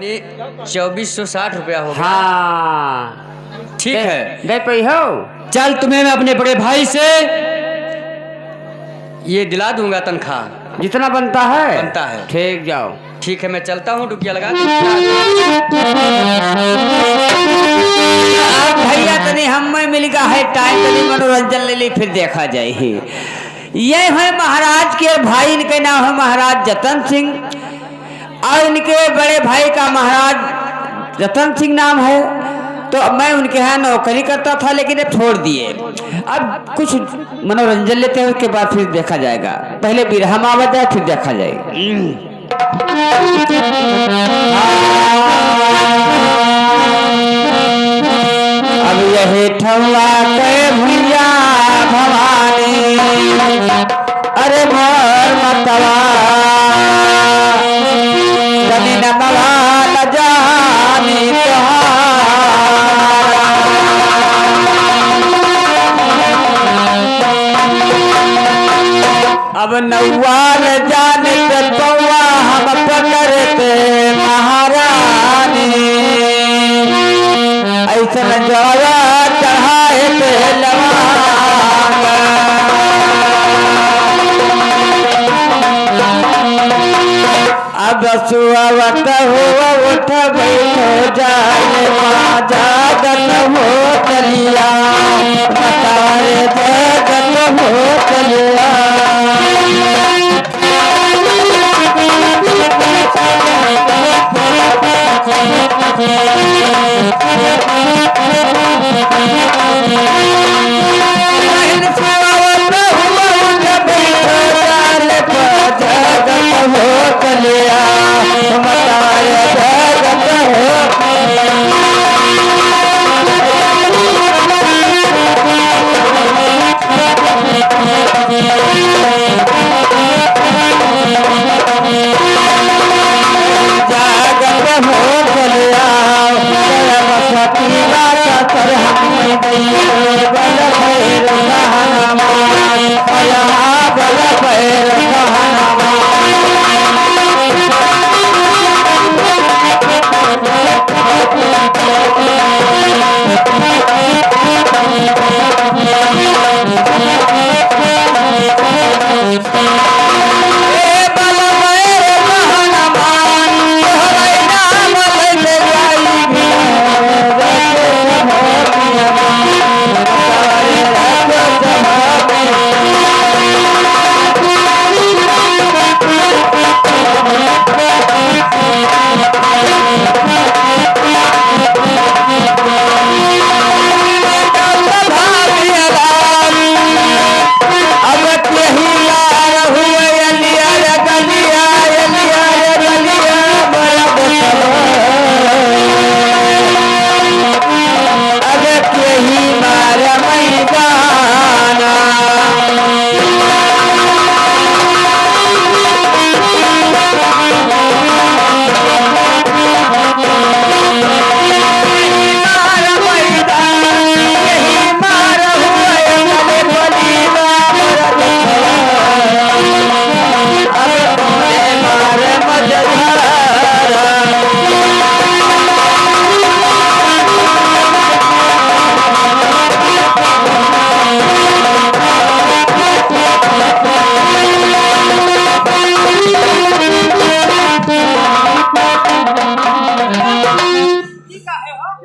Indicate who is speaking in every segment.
Speaker 1: ₹2460 हो गया।
Speaker 2: हाँ
Speaker 1: ठीक है,
Speaker 2: दे पई हो।
Speaker 1: चल तुम्हें मैं अपने बड़े भाई से ये दिला दूंगा, तनख्वाह
Speaker 2: जितना बनता है
Speaker 1: बनता है।
Speaker 2: ठीक, जाओ।
Speaker 1: ठीक है, मैं चलता हूँ, डुकिया लगा।
Speaker 2: अब भैया तनी हम मिल गया है टाइम, तनी मनोरंजन ले ली, फिर देखा जाए। ये है महाराज के भाई, इनके नाम है महाराज जतन सिंह, और इनके बड़े भाई का महाराज रतन सिंह नाम है। तो मैं उनके यहाँ नौकरी करता था, लेकिन अब छोड़ दिए। अब कुछ मनोरंजन लेते हैं, उसके बाद फिर देखा जाएगा। पहले बिरहा मावत जाए, फिर देखा जाएगा। अब यही ठल्ला के भैया भवानी, अरे मोर मतवा कभी न मवाल जानी अब नौवाल जाने पे पौवा हम पकड़ते महारानी, ऐसा जवा चढ़ाए पे लवांग। अब सुअवत हुआ उठ बैठो जाए जागत हो चलिया, मतारे जगत हो चलिया।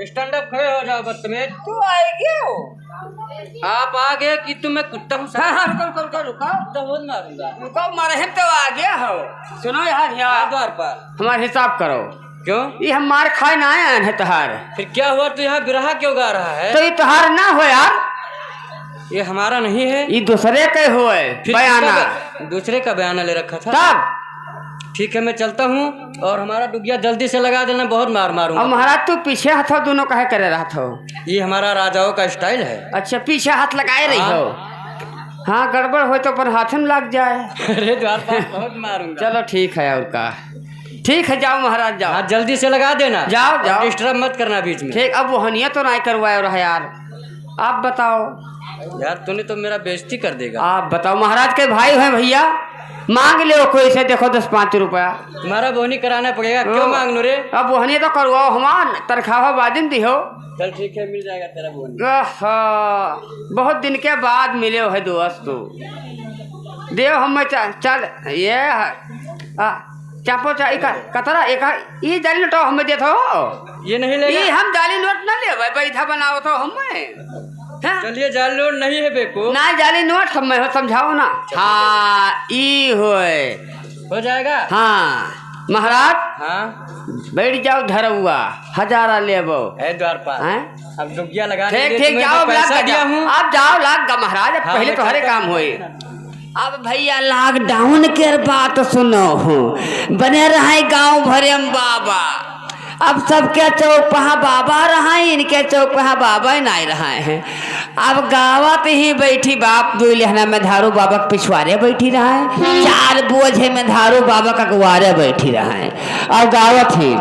Speaker 1: स्टैंड अप खड़े हो जाओ बदतमीज।
Speaker 2: तू आएगी हो?
Speaker 1: आप आ गए कि तुम्हें कुत्ता हूँ।
Speaker 2: हाँ रुको रुको
Speaker 1: मारूंगा।
Speaker 2: रुको, मारे तो आ गया हो। सुनो यार, यहाँ
Speaker 1: द्वार पर
Speaker 2: हमारा हिसाब करो।
Speaker 1: क्यों?
Speaker 2: ये हम मार खाए ना आए हैं तहार।
Speaker 1: फिर क्या हुआ? तो यहाँ बिरहा क्यों गा रहा है?
Speaker 2: तो ये तहार ना हो यार,
Speaker 1: ये हमारा नहीं है,
Speaker 2: ये दूसरे के हो बयाना।
Speaker 1: दूसरे का बयाना ले रखा था।
Speaker 2: तब
Speaker 1: ठीक है, मैं चलता हूँ, और हमारा डुगिया जल्दी से लगा देना, बहुत मार मारूंगा।
Speaker 2: अब महाराज तू पीछे हाथ हो, दोनों काहे करे रहा था?
Speaker 1: ये हमारा राजाओं का स्टाइल है।
Speaker 2: अच्छा, पीछे हाथ लगाए रही हो? हाँ, गड़बड़ हो तो पर हाथ में लग जाए।
Speaker 1: अरे द्वार पर बहुत मारूंगा।
Speaker 2: चलो ठीक है, और का ठीक है, जाओ महाराज जाओ।
Speaker 1: हाँ, जल्दी से लगा देना।
Speaker 2: जाओ जाओ,
Speaker 1: डिस्टर्ब मत करना बीच में।
Speaker 2: ठीक। अब वो हनिया तो नहीं करवाए रहा यार, आप बताओ।
Speaker 1: यार तूने तो मेरा बेइज्जती कर देगा।
Speaker 2: आप बताओ, महाराज के भाई हैं भैया? मांग लो कोई से, देखो 10-5 रुपया।
Speaker 1: तुम्हारा बोहनी कराना पड़ेगा, क्यों मांग लो रे?
Speaker 2: अब वहनी तो करवाओ, हमार तनख्वाह बाजिन दिहो।
Speaker 1: चल ठीक है, मिल जाएगा तेरा बोहनी।
Speaker 2: बहुत दिन के बाद मिले है दोस्त तू। देव हम चल ये चापो कतरा एक ये जाली नोट हमें देते हो।
Speaker 1: ये नहीं लेगा,
Speaker 2: ये हम जाली नोट न ले बैठा बनाओ तो हमें।
Speaker 1: चलिए जाली नोट नहीं है बेको
Speaker 2: ना, जाली नोट हमें हो, समझाओ ना। हाँ ई
Speaker 1: हो जाएगा।
Speaker 2: हाँ महाराज,
Speaker 1: हाँ
Speaker 2: बैठ जाओ धरुआ, 1000 लेबो
Speaker 1: है द्वारपाल। अब डुगिया लगा
Speaker 2: ठीक ठीक, जाओ
Speaker 1: पैसा दिया हूँ,
Speaker 2: आप जाओ लाग गा महाराज, अब पहले तो हरे काम होए। अब भैया लॉकडाउन के बात सुनो, बने रहे गांव भरे में बाबा। अब सबके चौपहा बाबा रहा, इनके चौपहा बाबा नहीं रहे हैं। अब गावत ही बैठी बाप 2 लहना में धारू बाबा के पिछवारे बैठी रहा, 4 बोझे में धारू बाबा का गुवारे बैठी रहा और गावत ही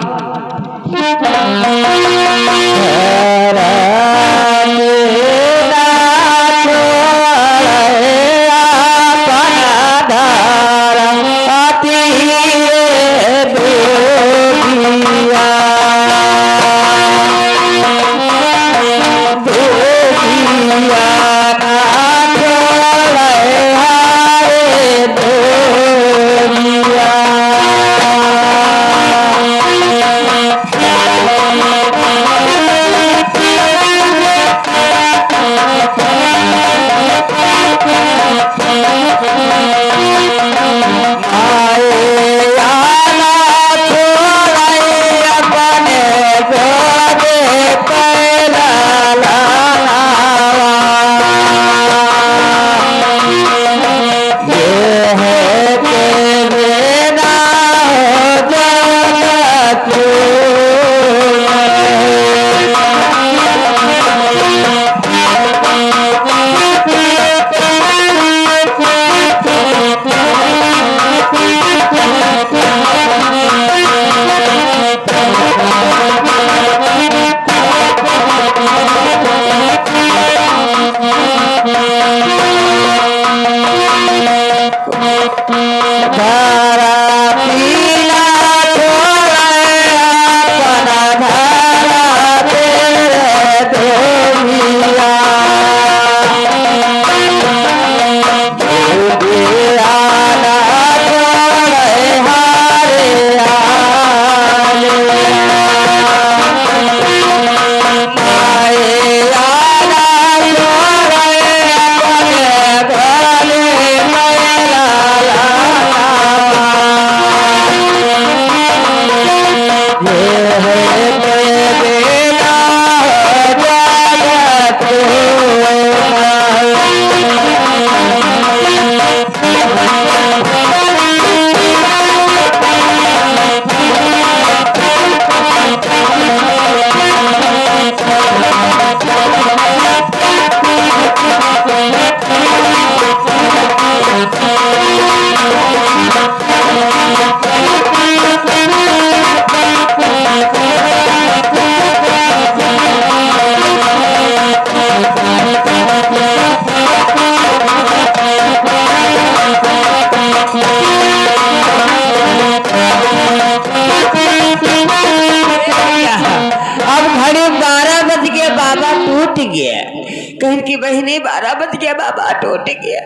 Speaker 2: कहीं की बहनी 12 बज गया, बाबा टूट गया।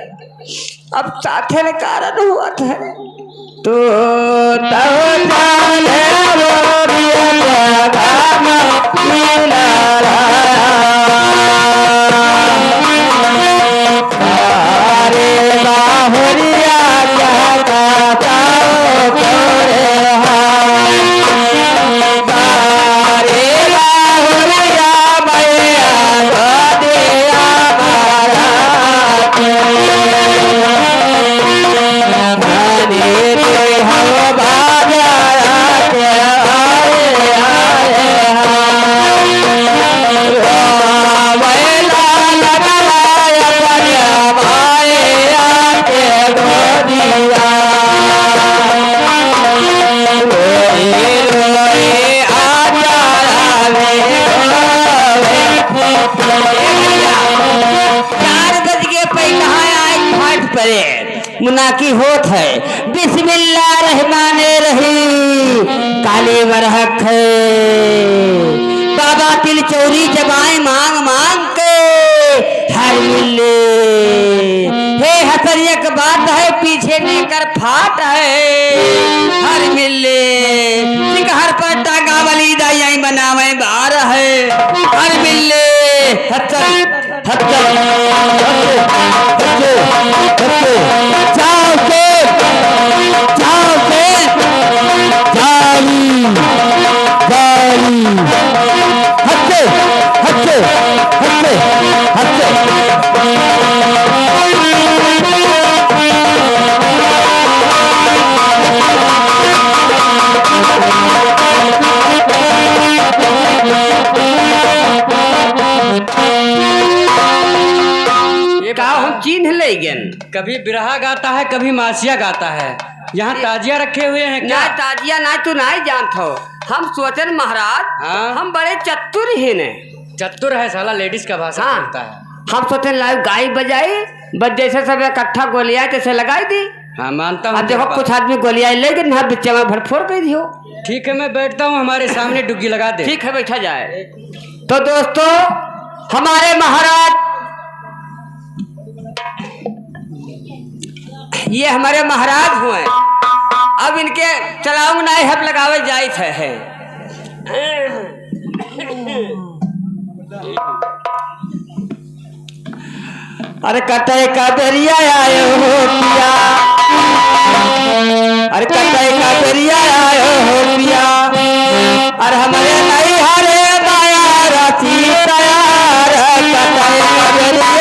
Speaker 2: अब साथे ने कारण हुआ था तो मुनाकी होत है। बिस्मिल्लाहिर्रहमानिर्रहीम। काली बरहक है बाबा तिल चोरी जबाएं मांग मांग के हर मिले। हे हसरियक बात है पीछे लेकर फाट है हर मिले। हर पर टांगा वाली दाई बनावे बार है हर मिले। हत्तर हत्तर जाओ के जाली जाली हत्ते हत्ते हत्ते हत्ते। हम चिन्ह ले गन।
Speaker 1: कभी बिरहा गाता है कभी मासिया गाता है। यहाँ ताजिया रखे हुए हैं क्या?
Speaker 2: ना ताजिया ना तू नहीं जानत हो। हम सोचन महाराज
Speaker 1: हाँ?
Speaker 2: हम बड़े चतुर ही ने।
Speaker 1: चतुर है साला, लेडीज का भाषा
Speaker 2: हाँ।
Speaker 1: बोलता है।
Speaker 2: हम सोचन लाइव गाय बजाई बस जैसे सब इकट्ठा गोलियां तैसे लगाई दी।
Speaker 1: हाँ मानता हूँ।
Speaker 2: अब देखो कुछ आदमी गोलियां ले गए ना बच्चे में भरफोड़ कर दियो।
Speaker 1: ठीक है मैं बैठता हूँ, हमारे सामने डुग्गी लगा दे।
Speaker 2: ठीक है बैठा जाए। तो दोस्तों हमारे महाराज ये हमारे महाराज हुए। अब इनके चलाऊंग नहीं हब लगावे जाए है। अरे कटाई का बेरिया आयो हो पिया। अरे कटाई का बेरिया आयो हो पिया। अरे हमारे नहीं हरे बाया राती तैयार कटाई का बेरिया आयो।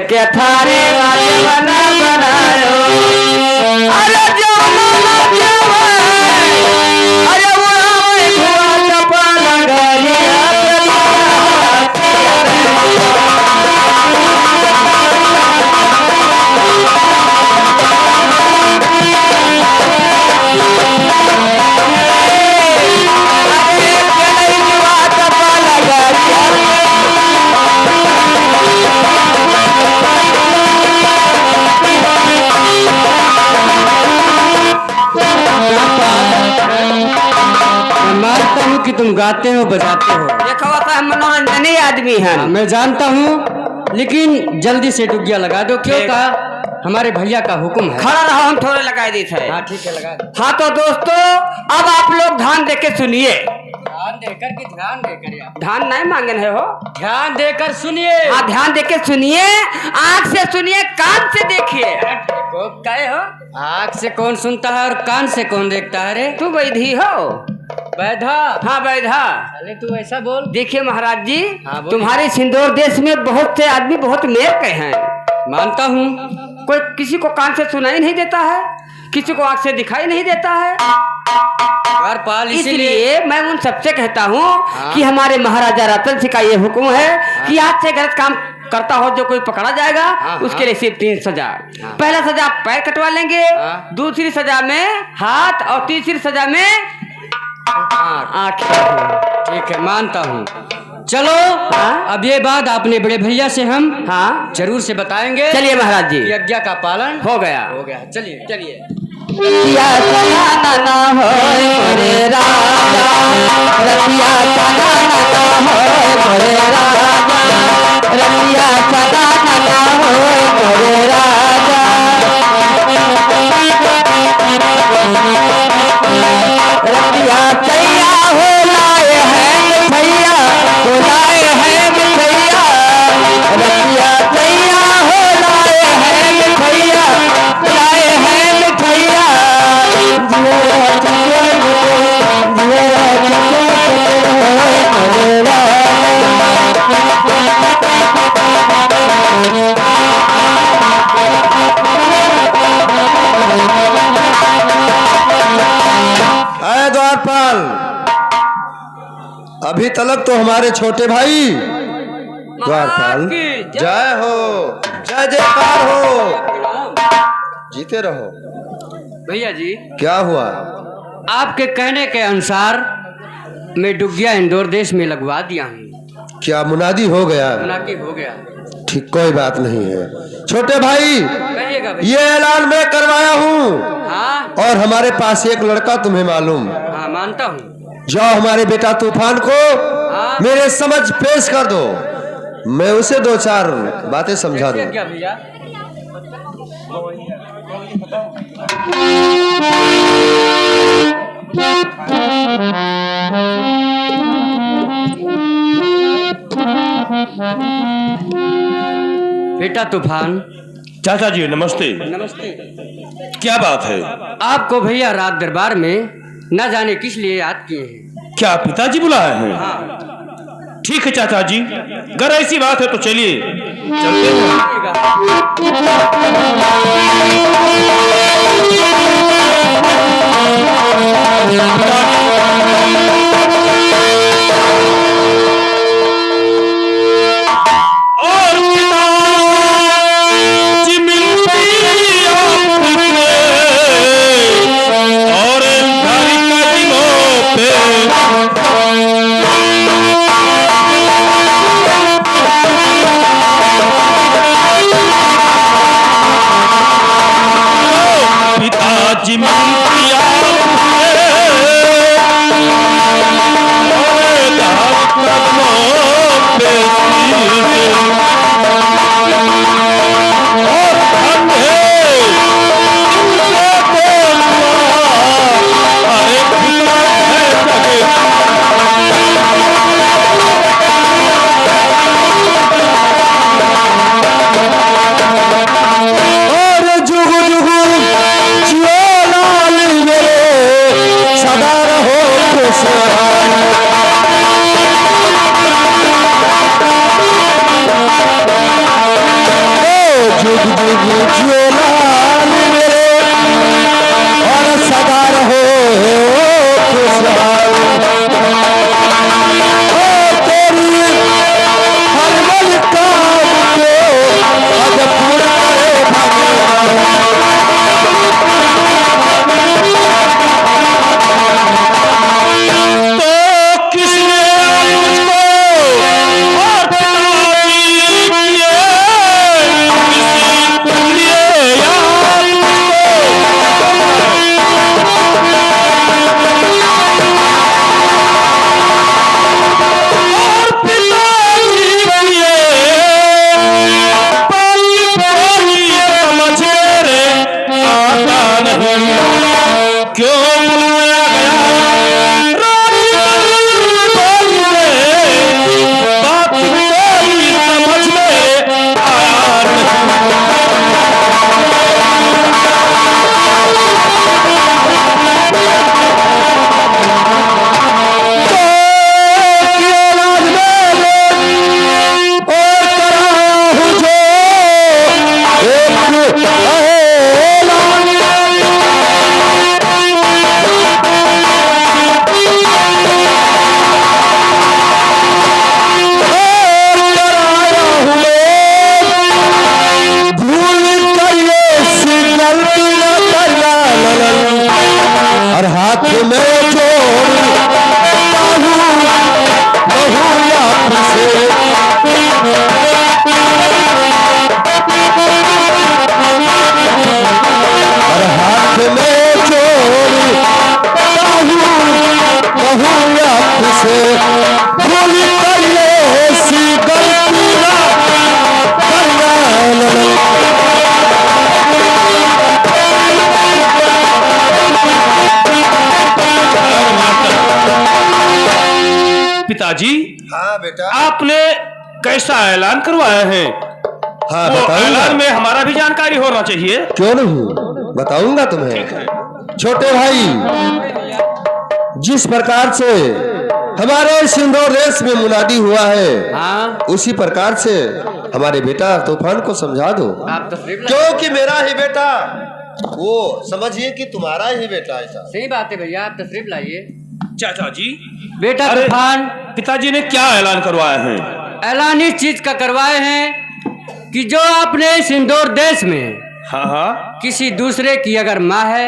Speaker 2: के थारे वाले बना बनायो। अरे जो मामा अरे वो धुआ चपा लगाया।
Speaker 1: मानता हूँ कि तुम गाते हो बजाते हो।
Speaker 2: देखो हम मनोरंजनी आदमी हैं।
Speaker 1: मैं जानता हूँ, लेकिन जल्दी से डुगिया लगा दो। क्यों का हमारे भैया का हुक्म है।
Speaker 2: खड़ा रहो हम थोड़े लगा दी थे।
Speaker 1: हाँ ठीक है लगा दो।
Speaker 2: हाँ तो दोस्तों अब आप लोग ध्यान देके सुनिए।
Speaker 1: ध्यान देकर कि ध्यान देकर यार?
Speaker 2: ध्यान नहीं मांगन है हो।
Speaker 1: ध्यान देकर सुनिए।
Speaker 2: हाँ ध्यान देके सुनिए। आँख से सुनिए कान से देखिए।
Speaker 1: कहे हो आँख से कौन सुनता है और कान से कौन देखता है? रे
Speaker 2: तू वैधी हो?
Speaker 1: वैधा?
Speaker 2: हाँ वैधा।
Speaker 1: अरे तू ऐसा बोल।
Speaker 2: देखिए महाराज जी
Speaker 1: हाँ,
Speaker 2: तुम्हारे सिंदूर देश में बहुत से आदमी बहुत मेर के हैं।
Speaker 1: मानता हूँ।
Speaker 2: कोई किसी को कान से सुनाई नहीं देता है, किसी को आँख से दिखाई नहीं देता है।
Speaker 1: पाल
Speaker 2: इसलिए मैं उन सबसे कहता हूँ कि हमारे महाराजा रतन सिंह का ये हुक्म है कि आज से गलत काम करता हो जो कोई पकड़ा जाएगा उसके लिए सिर्फ 3 सजा। पहला सजा पैर कटवा लेंगे, दूसरी सजा में हाथ और तीसरी सजा में आँख।
Speaker 1: ठीक है मानता हूँ। चलो अब ये बात अपने बड़े भैया से हम जरूर से बताएंगे।
Speaker 2: चलिए महाराज जी।
Speaker 1: यज्ञ का पालन
Speaker 2: हो गया।
Speaker 1: चलिए चलिए।
Speaker 2: रतिया सना ना हो मोरे राजा, रतिया सना ना हो मोरे राजा, रतिया सना ना हो मोरे राजा, रतिया सैया हो लाए हैं भैया, हो लाए हैं भैया, रतिया सैया हो
Speaker 3: अभी तलक तो हमारे छोटे भाई द्वारपाल जय हो, जय जयकार हो, जीते रहो।
Speaker 1: भैया जी
Speaker 3: क्या हुआ?
Speaker 1: आपके कहने के अनुसार मैं डुगिया इंदौर देश में लगवा दिया हूँ।
Speaker 3: क्या मुनादी हो गया?
Speaker 1: मुनादी हो गया।
Speaker 3: ठीक, कोई बात नहीं है छोटे भाई,
Speaker 1: कहिएगा भैया।
Speaker 3: ये ऐलान मैं करवाया हूँ।
Speaker 1: हाँ
Speaker 3: और हमारे पास एक लड़का तुम्हें मालूम,
Speaker 1: हाँ मानता हूँ।
Speaker 3: जाओ हमारे बेटा तूफान को
Speaker 1: हाँ।
Speaker 3: मेरे समझ पेश कर दो, मैं उसे दो चार बातें समझा दूं।
Speaker 1: क्या भैया? बेटा तूफान।
Speaker 4: चाचा जी नमस्ते।
Speaker 1: नमस्ते।
Speaker 4: क्या बात है?
Speaker 1: आपको भैया रात दरबार में न जाने किस लिए याद किए हैं।
Speaker 4: क्या पिताजी बुलाए हैं?
Speaker 1: हाँ।
Speaker 4: ठीक है चाचा जी, अगर ऐसी बात है तो चलिए चलते हैं। और पिताजी मिलती आपसे और घर कदमों पे पिताजी मिलती आपसे और घर कदमों पे और अंधे इनसे बोलवा अरे फितरत है जगे
Speaker 3: और जुग जुग जियो लाल मेरे, सदा रहो खुशहाल। जुग जुग जियो लाल मेरे और सदा रहो खुशहाल। ओ तेरी हर मन काम को अब पूरा करे भगवान।
Speaker 4: तो किसने मुझको और पिताजी किए किसी लिए याद और पिताजी किए पाली ये समझ मेरे आता नहीं क्यों बुलाया गया बात कोई समझ में आया
Speaker 3: और हाथ में जोड़ और हाथ में जोड़ से भूल कर ये सी गलती ना करना।
Speaker 4: पिताजी
Speaker 3: हाँ बेटा।
Speaker 4: आपने कैसा ऐलान करवाया है?
Speaker 3: हाँ
Speaker 4: वो
Speaker 3: बताऊंगा।
Speaker 4: ऐलान में हमारा भी जानकारी होना चाहिए।
Speaker 3: क्यों नहीं, बताऊंगा तुम्हें छोटे भाई। जिस प्रकार से हमारे सिंदूर देश में मुनादी हुआ है,
Speaker 1: हाँ
Speaker 3: उसी प्रकार से हमारे बेटा तूफान को समझा दो,
Speaker 1: आप तशरीफ लाइए।
Speaker 3: क्योंकि मेरा ही बेटा, वो समझिए कि तुम्हारा ही बेटा ऐसा।
Speaker 1: सही बात है भैया, आप तशरीफ लाइए।
Speaker 4: चाचा जी
Speaker 1: बेटा
Speaker 4: अरे-
Speaker 1: तूफान
Speaker 4: पिताजी ने क्या ऐलान करवाए हैं?
Speaker 1: ऐलान इस चीज का करवाए हैं कि जो आपने इस इंदौर देश में
Speaker 4: हाँ हाँ,
Speaker 1: किसी दूसरे की अगर माँ है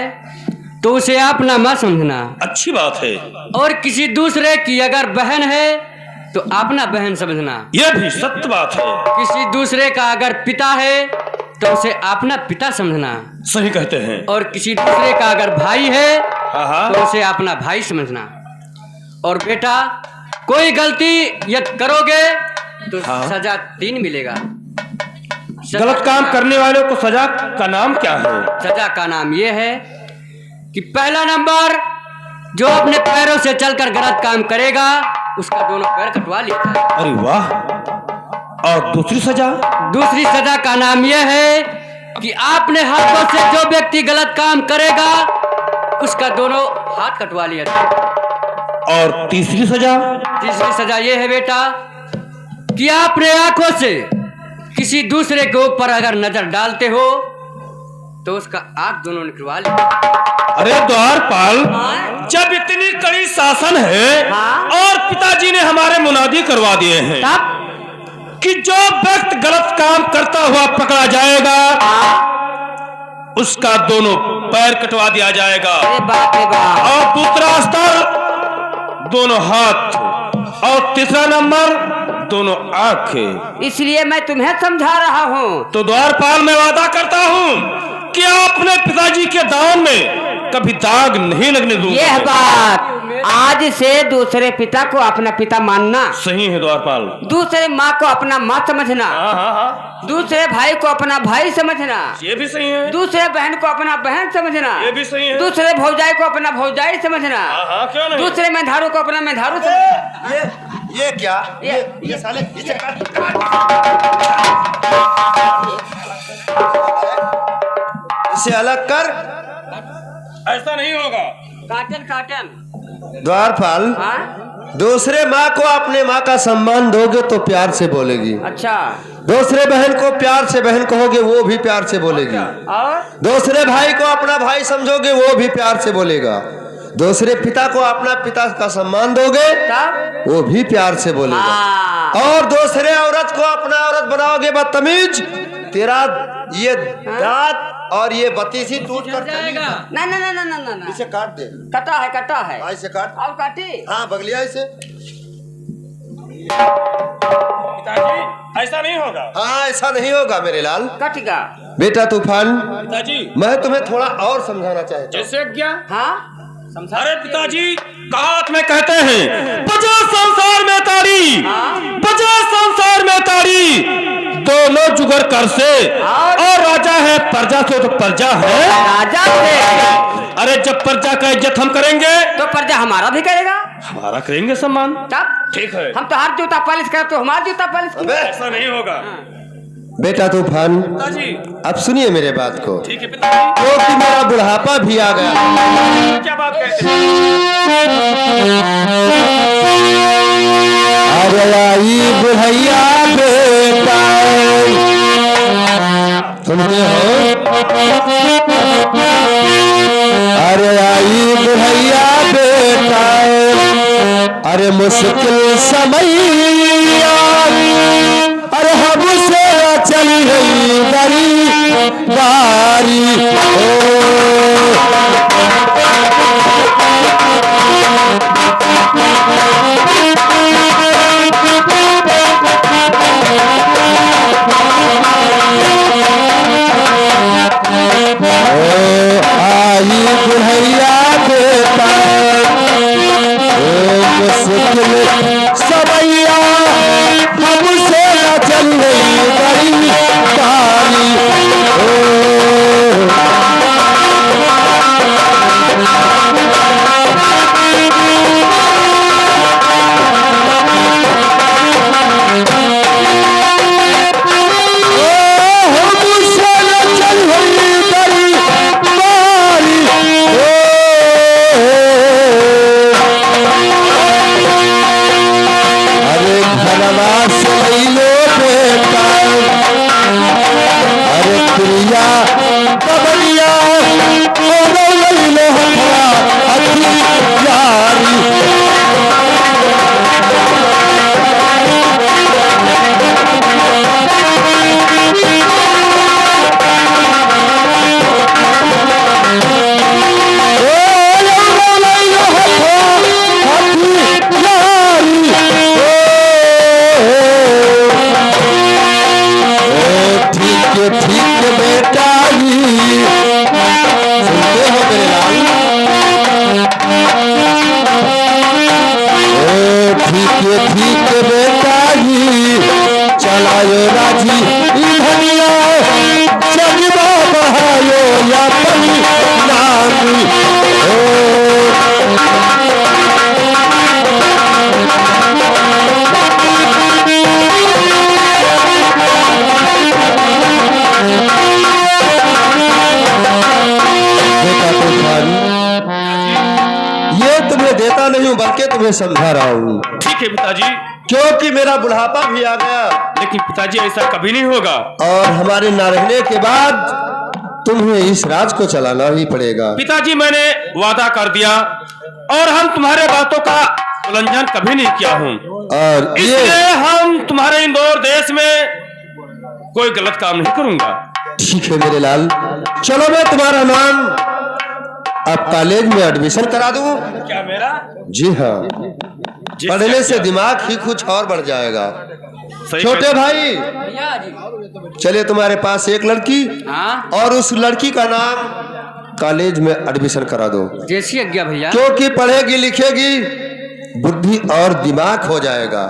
Speaker 1: तो उसे अपना माँ समझना,
Speaker 4: अच्छी बात है।
Speaker 1: और किसी दूसरे की अगर बहन है तो अपना बहन समझना।
Speaker 4: यह भी सत्य बात है।
Speaker 1: किसी दूसरे का अगर पिता है तो उसे अपना पिता समझना,
Speaker 4: सही कहते हैं।
Speaker 1: और किसी दूसरे का अगर भाई है
Speaker 4: हाँ हाँ,
Speaker 1: तो उसे अपना भाई समझना। और बेटा, कोई गलती यदि करोगे तो
Speaker 4: हाँ।
Speaker 1: सजा 3 मिलेगा।
Speaker 4: गलत काम करने वालों को सजा का नाम क्या है?
Speaker 1: सजा का नाम यह है कि पहला नंबर, जो अपने पैरों से चलकर गलत काम करेगा उसका दोनों पैर कटवा लिया जाएगा।
Speaker 4: अरे वाह। और दूसरी सजा?
Speaker 1: दूसरी सजा का नाम यह है कि आपने हाथों से जो व्यक्ति गलत काम करेगा उसका दोनों हाथ कटवा लिया जाएगा।
Speaker 4: और तीसरी सजा?
Speaker 1: तीसरी सजा यह है बेटा कि आपने आंखों से किसी दूसरे के ऊपर अगर नजर डालते हो तो उसका आंख दोनों निकलवा लिया।
Speaker 4: अरे द्वारपाल, जब इतनी कड़ी शासन है और पिताजी ने हमारे मुनादी करवा दिए हैं कि जो व्यक्ति गलत काम करता हुआ पकड़ा जाएगा उसका दोनों पैर कटवा दिया जाएगा।
Speaker 2: अरे बाप रे बाप।
Speaker 4: और दूसरा स्तर दोनों हाथ, और तीसरा नंबर दोनों आंखें।
Speaker 2: इसलिए मैं तुम्हें समझा रहा हूँ।
Speaker 4: तो द्वारपाल, मैं वादा करता हूँ कि अपने पिताजी के दान में कभी दाग नहीं लगने दूंगा।
Speaker 2: यह बात आज से दूसरे पिता को अपना पिता मानना,
Speaker 4: सही है द्वारपाल।
Speaker 2: दूसरे माँ को अपना माँ समझना,
Speaker 4: हाँ हाँ हाँ,
Speaker 2: दूसरे भाई को अपना भाई समझना,
Speaker 4: ये भी सही है।
Speaker 2: दूसरे बहन को अपना बहन समझना,
Speaker 4: ये भी सही है।
Speaker 2: दूसरे भौजाई को अपना भौजाई समझना,
Speaker 4: हाँ हाँ, क्यों नहीं।
Speaker 2: दूसरे मेधारू को अपना मेधारू समझना।
Speaker 3: ये क्या? ये साले इसे इसे अलग कर।
Speaker 4: ऐसा नहीं होगा।
Speaker 2: Cotton cotton.
Speaker 3: द्वारपाल,
Speaker 2: हाँ?
Speaker 3: दूसरे माँ को अपने माँ का सम्मान दोगे तो प्यार से बोलेगी।
Speaker 2: अच्छा।
Speaker 3: दूसरे बहन को प्यार से बहन कहोगे वो भी प्यार से बोलेगी।
Speaker 2: और
Speaker 3: दूसरे भाई को अपना भाई समझोगे वो भी प्यार से बोलेगा। दूसरे पिता को अपना पिता का सम्मान दोगे
Speaker 2: तब
Speaker 3: वो भी प्यार से बोलेगा।
Speaker 2: हाँ।
Speaker 3: और दूसरे औरत को अपना औरत बनाओगे बदतमीज, तेरा ये दांत और ये बत्तीसी टूट कर
Speaker 1: जाएगा।
Speaker 2: ना ना ना ना ना ना ना।
Speaker 3: इसे काट दे।
Speaker 2: कटा है कटा है।
Speaker 3: हाँ, इसे काट।
Speaker 2: और काटी।
Speaker 3: हाँ, बगलिया इसे।
Speaker 4: पिताजी, ऐसा नहीं होगा।
Speaker 3: हाँ, ऐसा नहीं होगा मेरे लाल।
Speaker 2: कटेगा।
Speaker 3: बेटा तूफान,
Speaker 4: पिताजी,
Speaker 3: मैं तुम्हें थोड़ा और समझाना चाहता हूँ।
Speaker 4: जैसे क्या?
Speaker 2: हाँ समझा।
Speaker 4: अरे पिताजी, कहावत में कहते हैं, बजा संसार में तारी, बजा संसार में तारी, दोनों जुगर कर से, और राजा है प्रजा से तो प्रजा है
Speaker 2: राजा से।
Speaker 4: अरे जब प्रजा का इज्जत हम करेंगे
Speaker 2: तो प्रजा हमारा भी करेगा।
Speaker 4: हमारा करेंगे सम्मान।
Speaker 2: तब
Speaker 4: ठीक है।
Speaker 2: हम तो हर जूता पालिश कर तो हमारा जूता पालिश
Speaker 3: अबे,
Speaker 4: ऐसा नहीं होगा।
Speaker 3: बेटा तूफान,
Speaker 4: पिताजी,
Speaker 3: अब सुनिए मेरे बात को,
Speaker 4: ठीक है पिताजी।
Speaker 3: क्योंकि मेरा बुढ़ापा भी आ गया।
Speaker 4: क्या बात कहते हैं?
Speaker 3: अरे आई बुढ़ैया बेटा, सुनते हो? अरे आई बुढ़ैया बेटा, अरे मुश्किल समैया, अरे हमसे चल गई बड़ी बारी। आई बुढ़ैया बेटा, मुश्किल समैया, हमसे चल गई बड़ी बारी। बुद्धि के बेटा ही चलायो राजी धनिया जगवा बहायो या पनी नामी ये तुम्हें देता नहीं हूं बल्कि तुम्हें समझा रहा हूं।
Speaker 4: ठीक है पिताजी,
Speaker 3: क्योंकि मेरा बुढ़ापा भी आ गया
Speaker 4: लेकिन पिताजी ऐसा कभी नहीं होगा।
Speaker 3: और हमारे न रहने के बाद तुम्हें इस राज को चलाना ही पड़ेगा।
Speaker 4: पिताजी मैंने वादा कर दिया और हम तुम्हारे बातों का उल्लंघन कभी नहीं किया हूँ,
Speaker 3: और
Speaker 4: इसलिए हम तुम्हारे इंदौर देश में कोई गलत काम नहीं करूंगा।
Speaker 3: ठीक है मेरे लाल, चलो मैं तुम्हारा नाम अब कॉलेज में एडमिशन करा दूं।
Speaker 4: क्या मेरा?
Speaker 3: जी हाँ, पढ़ने से दिमाग ही कुछ और बढ़ जाएगा। छोटे भाई चलिए, तुम्हारे पास एक लड़की
Speaker 1: हाँ
Speaker 3: और उस लड़की का नाम कॉलेज में एडमिशन करा दो।
Speaker 1: जैसी आज्ञा भैया।
Speaker 3: क्योंकि पढ़ेगी लिखेगी बुद्धि और दिमाग हो जाएगा।